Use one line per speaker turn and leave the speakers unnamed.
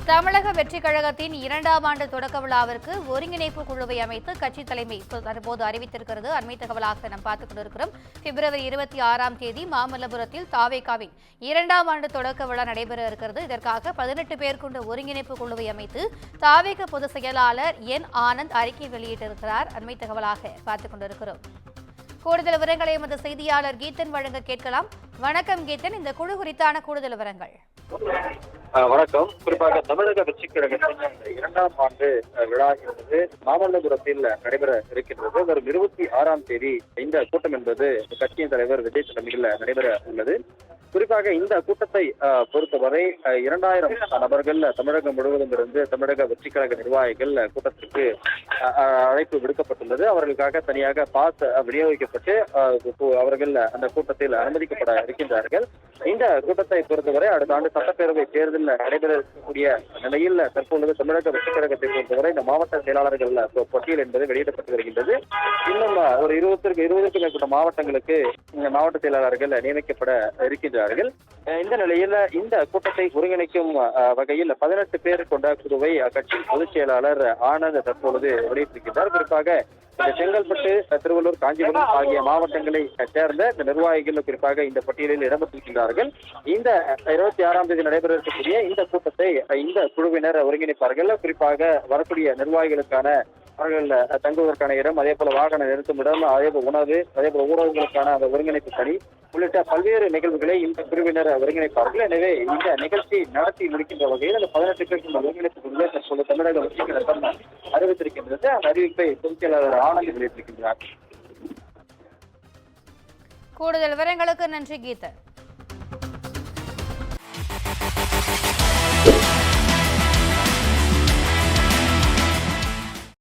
தமிழக வெற்றிக் கழகத்தின் 2ஆம் ஆண்டு தொடக்க விழாவிற்கு ஒருங்கிணைப்பு குழுவை அமைத்து கட்சித் தலைமை தற்போது அறிவித்திருக்கிறது. அண்மை தகவலாக நாம் பார்த்துக் கொண்டிருக்கிறோம். பிப்ரவரி 26ஆம் தேதி மாமல்லபுரத்தில் தாவேகாவின் 2ஆம் ஆண்டு தொடக்க விழா நடைபெற இருக்கிறது. இதற்காக 18 பேர் கொண்ட ஒருங்கிணைப்பு குழுவை அமைத்து தாவேக பொதுச் செயலாளர் என் ஆனந்த் அறிக்கை வெளியிட்டிருக்கிறார். அண்மை தகவலாக பார்த்துக் கொண்டிருக்கிறோம். கூடுதல் விவரங்களை எமது செய்தியாளர் கீதன் வழங்க கேட்கலாம். வணக்கம் கீதன், இந்த குழு குறித்தான கூடுதல் விவரங்கள்.
வணக்கம். குறிப்பாக தமிழக வெற்றிக் கழகத்தின் 2ஆம் ஆண்டு விழா என்பது மாமல்லபுரத்தில் நடைபெற இருக்கின்றது. வரும் 26ஆம் தேதி இந்த கூட்டம் என்பது கட்சியின் தலைவர் விஜய் தலைமையில் நடைபெற உள்ளது. குறிப்பாக இந்த கூட்டத்தை பொறுத்தவரை 2000 நபர்கள் தமிழகம் முழுவதும் இருந்து தமிழக வெற்றிக் கழக நிர்வாகிகள் கூட்டத்திற்கு அழைப்பு விடுக்கப்பட்டுள்ளது. அவர்களுக்காக தனியாக பாஸ் விநியோகிக்கப்பட்டு அவர்கள் அந்த கூட்டத்தில் அனுமதிக்கப்பட இருக்கின்றார்கள். இந்த கூட்டத்தை பொறுத்தவரை அடுத்த ஆண்டு சட்டப்பேரவை தேர்தல் நடைபெற இருக்கக்கூடிய நிலையில் தற்பொழுது தமிழக வெற்றிக் கழகத்தை பொறுத்தவரை இந்த மாவட்ட செயலாளர்கள் பட்டியல் என்பது வெளியிடப்பட்டு வருகின்றது. இன்னும் ஒரு 20க்கும் மேற்பட்ட மாவட்டங்களுக்கு மாவட்ட செயலாளர்கள் நியமிக்கப்பட இருக்கின்றார்கள். இந்த நிலையில் இந்த கூட்டத்தை ஒருங்கிணைக்கும் வகையில் 18 பேர் கொண்ட குழுவை கட்சியின் பொதுச் செயலாளர் ஆனந்த் தற்பொழுது வெளியிட்டிருக்கிறார். குறிப்பாக செங்கல்பட்டு, திருவள்ளூர், காஞ்சிபுரம் ஆகிய மாவட்டங்களை சேர்ந்த இந்த நிர்வாகிகள் குறிப்பாக இந்த பட்டியலில் இடம்பெற்றிருக்கின்றார்கள். இந்த 26ஆம் தேதி நடைபெற இருக்கக்கூடிய இந்த கூட்டத்தை இந்த குழுவினர் ஒருங்கிணைப்பார்கள். குறிப்பாக வரக்கூடிய நிர்வாகிகளுக்கான அவர்கள் தங்குவதற்கான இடம், அதே போல வாகன நிறுத்தும் இடம், அதே போல உணவு, அதே போல ஊடகங்களுக்கான அந்த ஒருங்கிணைப்பு பணி உள்ளிட்ட பல்வேறு நிகழ்வுகளை இந்த குழுவினர் ஒருங்கிணைப்பார்கள். எனவே இந்த நிகழ்ச்சி நடத்தி முடிக்கின்ற வகையில் அந்த 18 பேருக்கு ஒருங்கிணைப்பு குழுவை தற்போது தமிழக வெற்றிக் கழகம் அறிவித்திருக்கின்றது. அந்த அறிவிப்பை பொதுச் செயலாளர் ஆனந்த் வெளியிட்டிருக்கின்றார்.
கூடுதல் விவரங்களுக்கு நன்றி கீதன்.